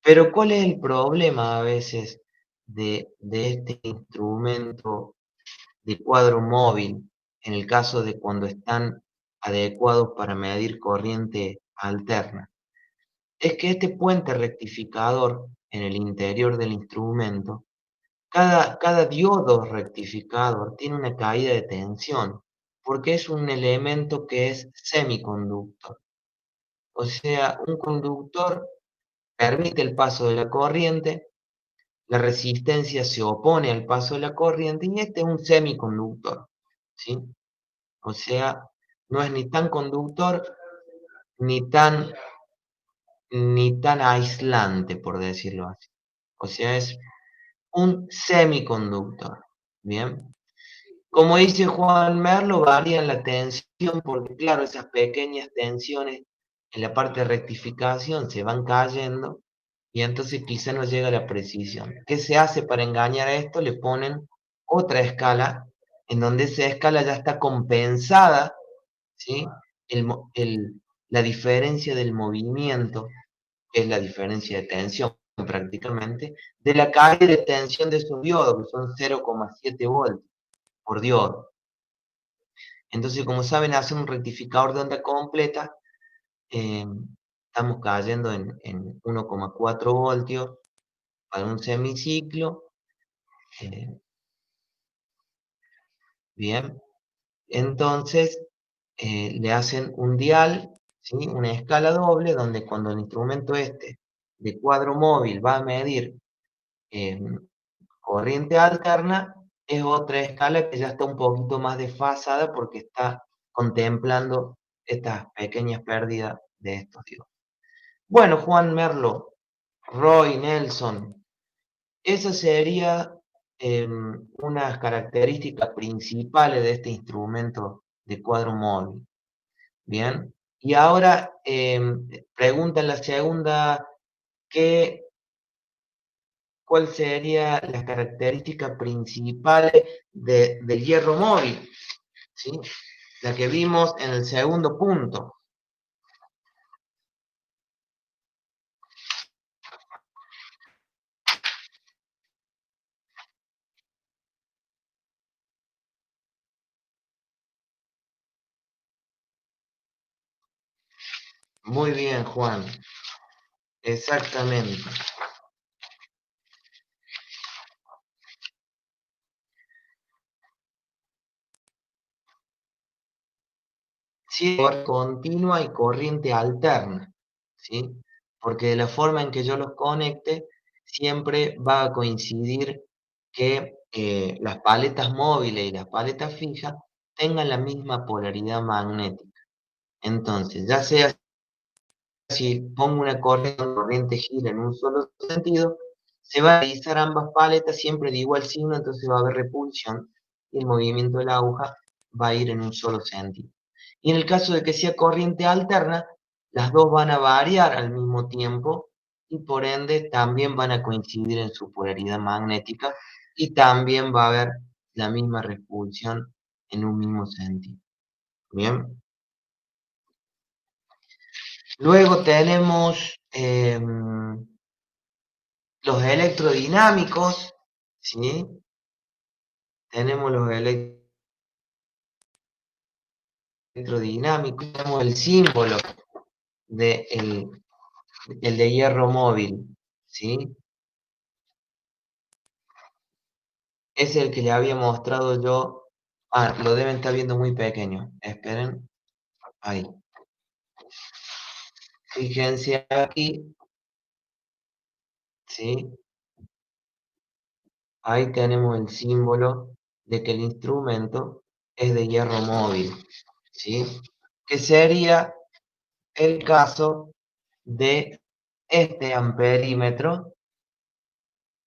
pero ¿cuál es el problema a veces de este instrumento de cuadro móvil en el caso de cuando están adecuados para medir corriente alterna? Es que este puente rectificador en el interior del instrumento Cada diodo rectificador tiene una caída de tensión, porque es un elemento que es semiconductor. O sea, un conductor permite el paso de la corriente, la resistencia se opone al paso de la corriente y este es un semiconductor, ¿sí? O sea, no es ni tan conductor ni tan, ni tan aislante, por decirlo así. O sea, es un semiconductor, ¿bien? Como dice Juan Merlo, varía la tensión porque, claro, esas pequeñas tensiones en la parte de rectificación se van cayendo y entonces quizá no llega a la precisión. ¿Qué se hace para engañar a esto? Le ponen otra escala en donde esa escala ya está compensada, ¿sí? La diferencia del movimiento, que es la diferencia de tensión prácticamente, de la caída de tensión de esos diodos, que son 0,7 voltios por diodo. Entonces, como saben, hacer un rectificador de onda completa, eh, estamos cayendo en 1,4 voltios para un semiciclo. eh, Bien, entonces le hacen un dial, ¿sí? Una escala doble, donde cuando el instrumento este de cuadro móvil va a medir eh, corriente alterna, es otra escala que ya está un poquito más desfasada porque está contemplando estas pequeñas pérdidas de estos diodos. Bueno, Juan Merlo, Roy Nelson, esa sería unas características principales de este instrumento de cuadro móvil. Bien, y ahora pregunta en la segunda, ¿qué, ¿cuál sería las características principales del hierro móvil? ¿Sí? La que vimos en el segundo punto. Muy bien, Juan. Exactamente. Sí, corriente continua y corriente alterna, ¿sí? Porque de la forma en que yo los conecte, siempre va a coincidir que las paletas móviles y las paletas fijas tengan la misma polaridad magnética. Entonces, ya sea si pongo una corriente gira en un solo sentido, se van a realizar ambas paletas siempre de igual signo, entonces va a haber repulsión y el movimiento de la aguja va a ir en un solo sentido. Y en el caso de que sea corriente alterna, las dos van a variar al mismo tiempo y por ende también van a coincidir en su polaridad magnética y también va a haber la misma repulsión en un mismo sentido. Bien. Luego tenemos los electrodinámicos, ¿sí? Tenemos los electrodinámicos, tenemos el símbolo de el de hierro móvil, ¿sí? Es el que le había mostrado yo. Ah, lo deben estar viendo muy pequeño. Esperen. Ahí. Fíjense aquí, ¿sí? Ahí tenemos el símbolo de que el instrumento es de hierro móvil, ¿sí? Que sería el caso de este amperímetro.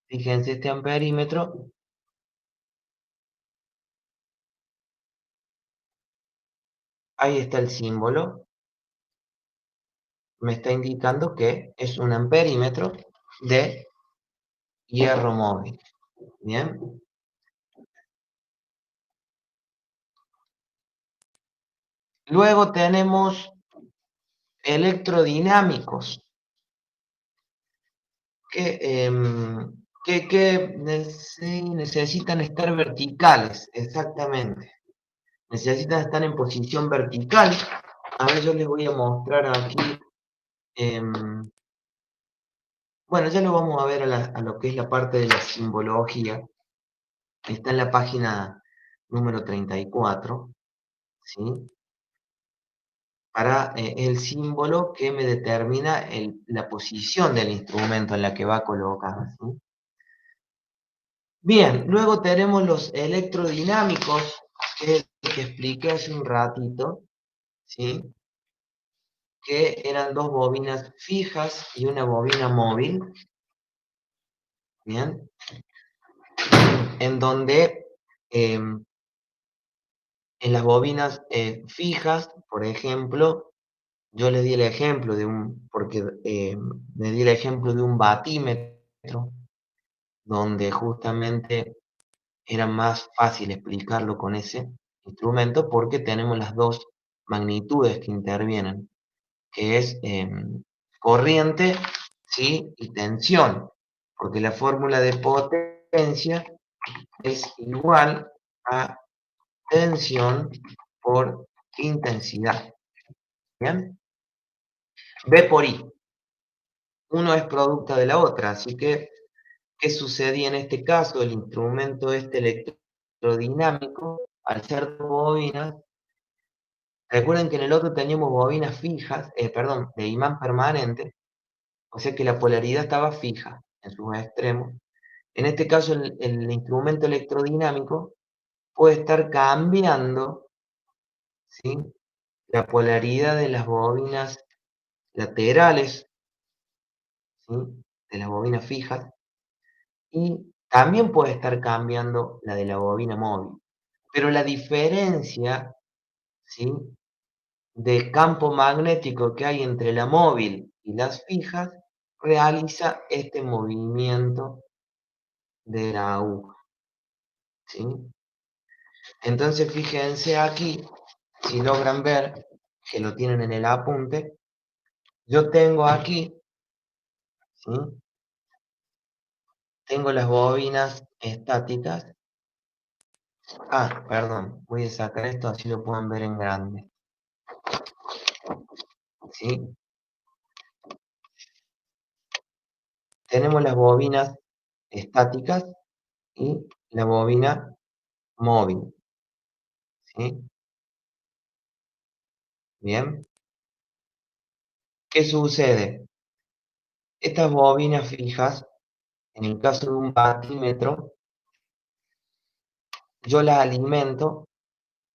Fíjense este amperímetro. Ahí está el símbolo. Me está indicando que es un amperímetro de hierro móvil. Bien. Luego tenemos electrodinámicos que, necesitan estar verticales, exactamente. Necesitan estar en posición vertical. A ver, yo les voy a mostrar aquí. Bueno, ya lo vamos a ver a lo que es la parte de la simbología. está en la página número 34, ¿sí? Para el símbolo que me determina la posición del instrumento en la que va colocado, ¿sí? Bien, luego tenemos los electrodinámicos, que es el que expliqué hace un ratito, ¿sí? Que eran dos bobinas fijas y una bobina móvil, ¿bien? En donde en las bobinas fijas, por ejemplo, yo les di el ejemplo porque me di el ejemplo de un batímetro, donde justamente era más fácil explicarlo con ese instrumento porque tenemos las dos magnitudes que intervienen, que es corriente, ¿sí? Y tensión, porque la fórmula de potencia es igual a tensión por intensidad. ¿Bien? B por I. Uno es producto de la otra, así que, ¿qué sucedía en este caso? El instrumento electrodinámico, al ser dos bobinas, recuerden que en el otro teníamos bobinas fijas, perdón, de imán permanente, o sea que la polaridad estaba fija en sus extremos. En este caso, el instrumento electrodinámico puede estar cambiando, ¿sí? La polaridad de las bobinas laterales, ¿sí? De las bobinas fijas, y también puede estar cambiando la de la bobina móvil. Pero la diferencia, ¿sí? De campo magnético que hay entre la móvil y las fijas realiza este movimiento de la aguja, ¿sí? Entonces fíjense aquí, si logran ver que lo tienen en el apunte, yo tengo aquí, ¿sí? Tengo las bobinas estáticas. Perdón, voy a sacar esto así lo pueden ver en grande, ¿sí? Tenemos las bobinas estáticas y la bobina móvil, ¿sí? Bien, ¿qué sucede? Estas bobinas fijas, en el caso de un batímetro, yo las alimento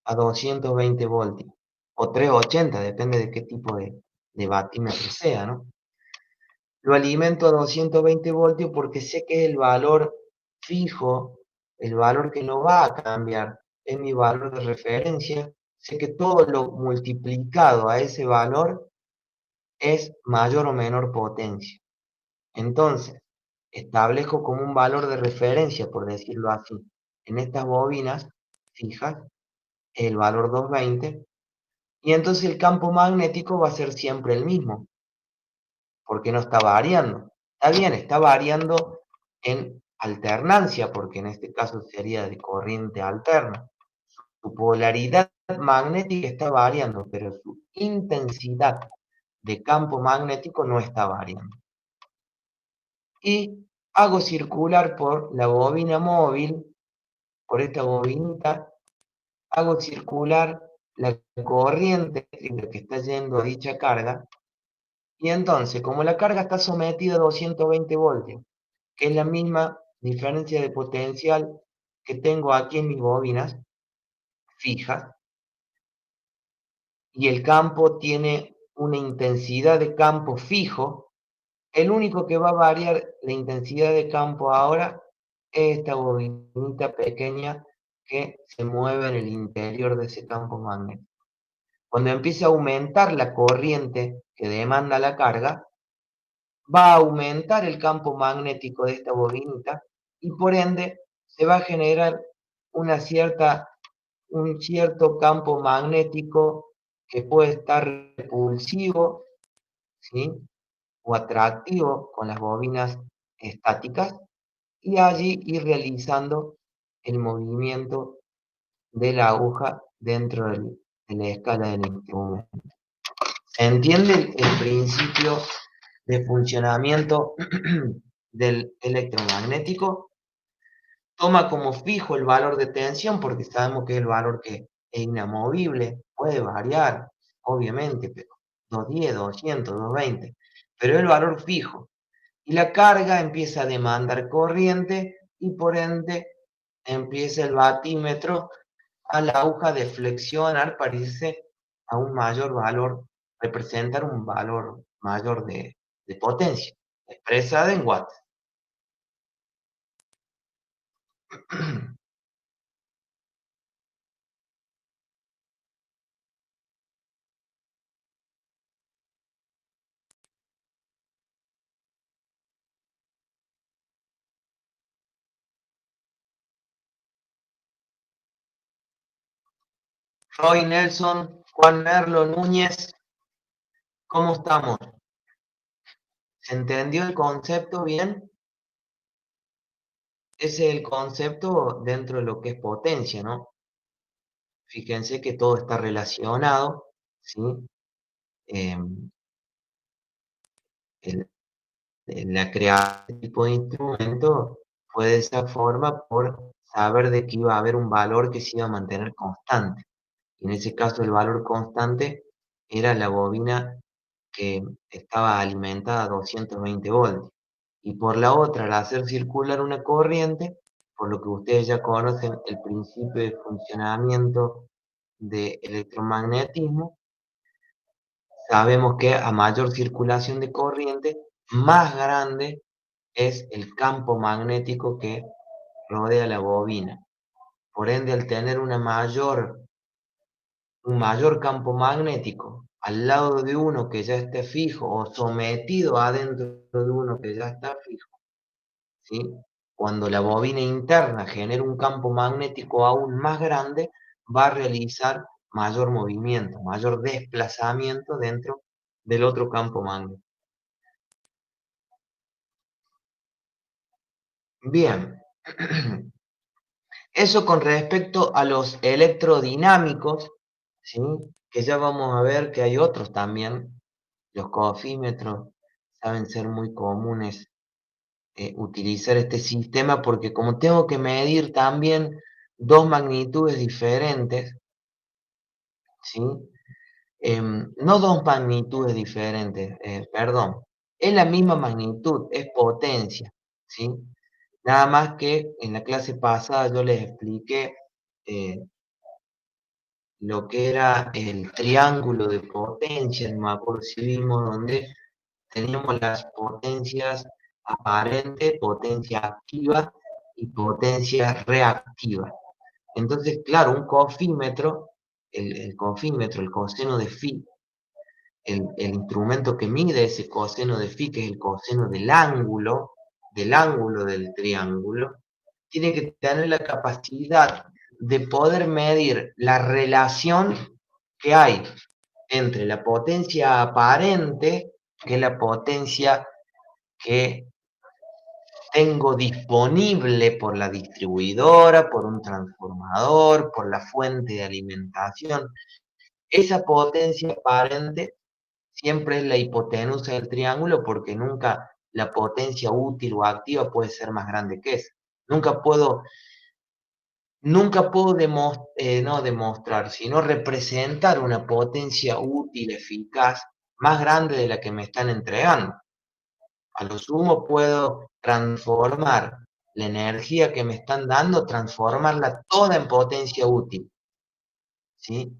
a 220 voltios, o 380, depende de qué tipo de batímetro sea, ¿no? Lo alimento a 220 voltios porque sé que es el valor fijo, el valor que no va a cambiar, es mi valor de referencia. Sé que todo lo multiplicado a ese valor es mayor o menor potencia. Entonces, establezco como un valor de referencia, por decirlo así, en estas bobinas fijas, el valor 220, y entonces el campo magnético va a ser siempre el mismo, porque no está variando. Está bien, está variando en alternancia, porque en este caso sería de corriente alterna. Su polaridad magnética está variando, pero su intensidad de campo magnético no está variando. Y hago circular por la bobina móvil, por esta bobinita, hago circular la corriente que está yendo a dicha carga, y entonces, como la carga está sometida a 220 voltios, que es la misma diferencia de potencial que tengo aquí en mis bobinas fijas, y el campo tiene una intensidad de campo fijo, el único que va a variar la intensidad de campo ahora es esta bobinita pequeña que se mueve en el interior de ese campo magnético. Cuando empiece a aumentar la corriente que demanda la carga, va a aumentar el campo magnético de esta bobinita y por ende se va a generar un cierto campo magnético que puede estar repulsivo, ¿sí? O atractivo con las bobinas estáticas, y allí ir realizando el movimiento de la aguja dentro de la escala del instrumento. ¿Se entiende el principio de funcionamiento del electromagnético? toma como fijo el valor de tensión porque sabemos que es el valor que es inamovible, puede variar, obviamente, pero 210, 200, 220, pero es el valor fijo. Y la carga empieza a demandar corriente y por ende empieza el batímetro a la aguja de flexionar para irse a un mayor valor, representar un valor mayor de potencia, expresada en watts. Roy Nelson, Juan Merlo Núñez, ¿cómo estamos? ¿Se entendió el concepto bien? Ese es el concepto dentro de lo que es potencia, ¿no? Fíjense que todo está relacionado, ¿sí? Em, el- la creación de tipo de instrumento fue de esa forma por saber de que iba a haber un valor que se iba a mantener constante. Y en ese caso el valor constante era la bobina que estaba alimentada a 220 voltios. Y por la otra, al hacer circular una corriente, por lo que ustedes ya conocen el principio de funcionamiento de electromagnetismo, sabemos que a mayor circulación de corriente, más grande es el campo magnético que rodea la bobina. Por ende, al tener un mayor campo magnético al lado de uno que ya esté fijo o sometido adentro de uno que ya está fijo, ¿sí? Cuando la bobina interna genera un campo magnético aún más grande, va a realizar mayor movimiento, mayor desplazamiento dentro del otro campo magnético. Bien, eso con respecto a los electrodinámicos, ¿sí? Que ya vamos a ver que hay otros también. Los cofímetros saben ser muy comunes utilizar este sistema porque como tengo que medir también dos magnitudes diferentes, ¿sí? No dos magnitudes diferentes, perdón, es la misma magnitud, es potencia, ¿sí? Nada más que en la clase pasada yo les expliqué eh, lo que era el triángulo de potencia, no me acuerdo si vimos donde teníamos las potencias aparente, potencia activa y potencia reactiva. Entonces, claro, un cofímetro, el cofímetro, el coseno de phi, el instrumento que mide ese coseno de phi, que es el coseno del ángulo del triángulo, tiene que tener la capacidad de poder medir la relación que hay entre la potencia aparente, que es la potencia que tengo disponible por la distribuidora, por un transformador, por la fuente de alimentación. Esa potencia aparente siempre es la hipotenusa del triángulo porque nunca la potencia útil o activa puede ser más grande que esa. Nunca puedo, nunca puedo no demostrar, sino representar una potencia útil, eficaz, más grande de la que me están entregando. A lo sumo puedo transformar la energía que me están dando, transformarla toda en potencia útil, ¿sí?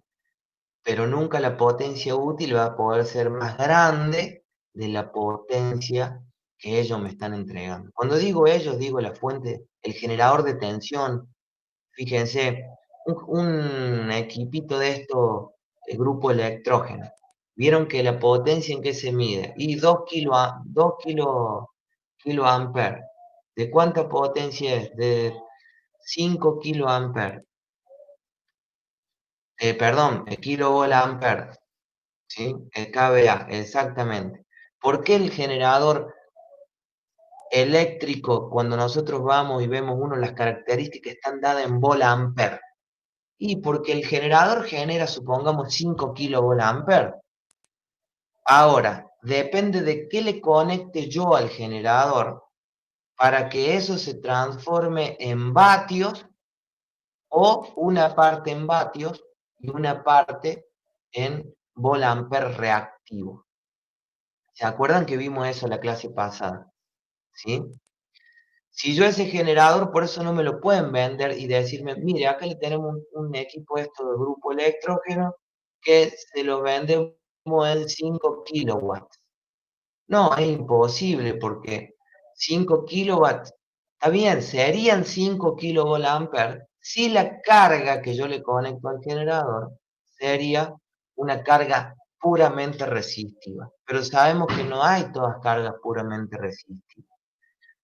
Pero nunca la potencia útil va a poder ser más grande de la potencia que ellos me están entregando. Cuando digo ellos, digo la fuente, el generador de tensión. Fíjense, un equipito de esto, el grupo electrógeno. Vieron que la potencia en que se mide, y 2 kiloamperes. ¿De cuánta potencia es? De 5 kiloamperes. Perdón, kilovolt ampere. ¿Sí? El kVA, exactamente. ¿Por qué el generador eléctrico, cuando nosotros vamos y vemos uno, las características están dadas en volt ampere? Y porque el generador genera, supongamos, 5 kilovolt. Ahora, depende de qué le conecte yo al generador, para que eso se transforme en vatios, o una parte en vatios y una parte en volt-ampere reactivo. ¿Se acuerdan que vimos eso en la clase pasada? ¿Sí? Si yo ese generador, por eso no me lo pueden vender y decirme, mire, acá le tenemos un equipo esto de grupo electrógeno que se lo vendemos en 5 kilowatts. No, es imposible porque 5 kilowatts, está bien, serían 5 kilovolt ampere si la carga que yo le conecto al generador sería una carga puramente resistiva. Pero sabemos que no hay todas cargas puramente resistivas.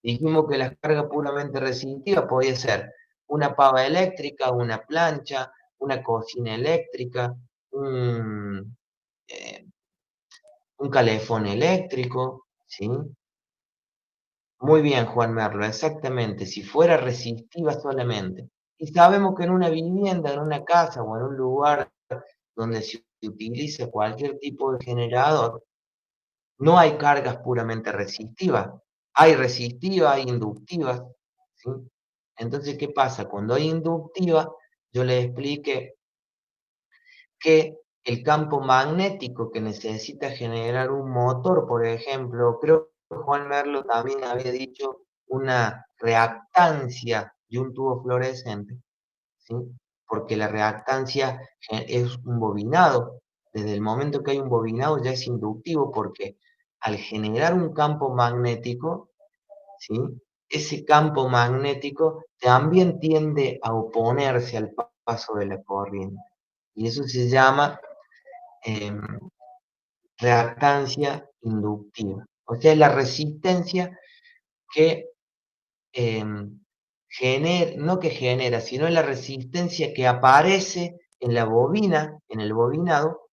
Dijimos que la carga puramente resistiva podía ser una pava eléctrica, una plancha, una cocina eléctrica, eh, un calefón eléctrico, ¿sí? Muy bien, Juan Merlo, exactamente, si fuera resistiva solamente. Y sabemos que en una vivienda, en una casa o en un lugar donde se utilice cualquier tipo de generador, no hay cargas puramente resistivas. Hay resistivas, hay inductivas, ¿sí? Entonces, ¿qué pasa? Cuando hay inductiva, yo les expliqué que el campo magnético que necesita generar un motor, por ejemplo, creo que Juan Merlo también había dicho una reactancia de un tubo fluorescente, ¿sí? Porque la reactancia es un bobinado. Desde el momento que hay un bobinado ya es inductivo porque al generar un campo magnético, ¿sí? Ese campo magnético también tiende a oponerse al paso de la corriente. Y eso se llama eh, reactancia inductiva. O sea, la resistencia que eh, genera, no que genera, sino la resistencia que aparece en la bobina, en el bobinado,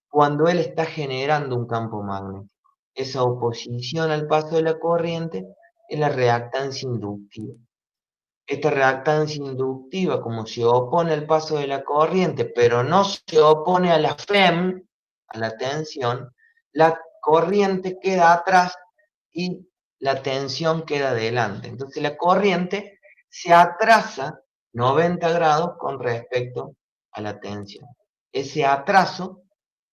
cuando él está generando un campo magnético. Esa oposición al paso de la corriente es la reactancia inductiva. Esta reactancia inductiva, como se opone al paso de la corriente, pero no se opone a la FEM, a la tensión, la corriente queda atrás y la tensión queda adelante. Entonces la corriente se atrasa 90 grados con respecto a la tensión. Ese atraso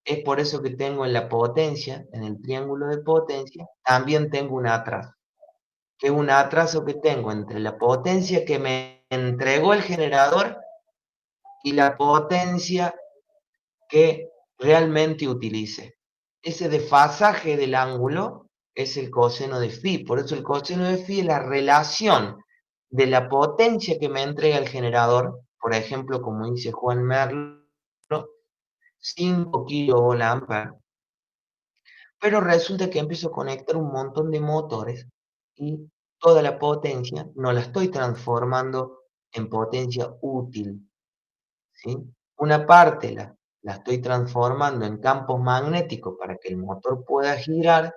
es por eso que tengo en la potencia, en el triángulo de potencia, también tengo un atraso, que es un atraso que tengo entre la potencia que me entregó el generador y la potencia que realmente utilice. Ese desfasaje del ángulo es el coseno de phi. Por eso el coseno de phi es la relación de la potencia que me entrega el generador, por ejemplo, como dice Juan Merlo, 5 kilovolt ampere. Pero resulta que empiezo a conectar un montón de motores y toda la potencia no la estoy transformando en potencia útil, ¿sí? Una parte la estoy transformando en campos magnéticos para que el motor pueda girar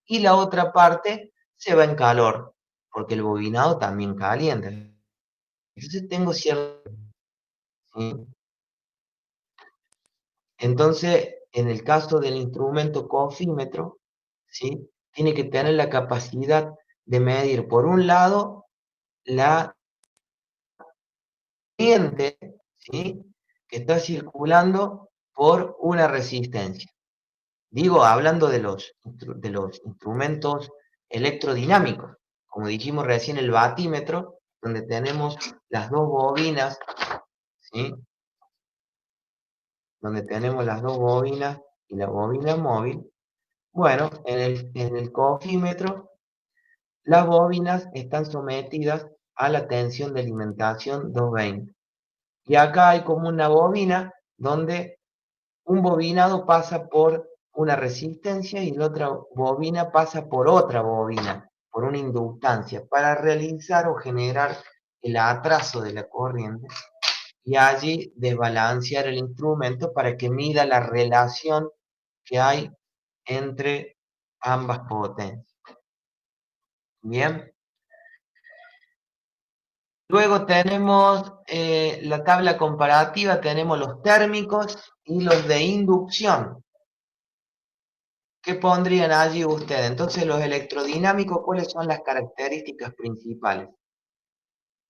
y la otra parte se va en calor, porque el bobinado también calienta. Entonces tengo cierto... ¿sí? Entonces, en el caso del instrumento cofímetro, ¿sí? Tiene que tener la capacidad de medir, por un lado, la corriente, ¿sí? Que está circulando por una resistencia. Digo, hablando de los instrumentos electrodinámicos, como dijimos recién, el batímetro, donde tenemos las dos bobinas, ¿sí? Donde tenemos las dos bobinas y la bobina móvil. Bueno, en el cofímetro, las bobinas están sometidas a la tensión de alimentación 220. Y acá hay como una bobina donde un bobinado pasa por una resistencia y la otra bobina pasa por otra bobina, por una inductancia, para realizar o generar el atraso de la corriente y allí desbalancear el instrumento para que mida la relación que hay entre ambas potencias. Bien. Luego tenemos la tabla comparativa, tenemos los térmicos y los de inducción. ¿Qué pondrían allí ustedes? Entonces, los electrodinámicos, ¿cuáles son las características principales?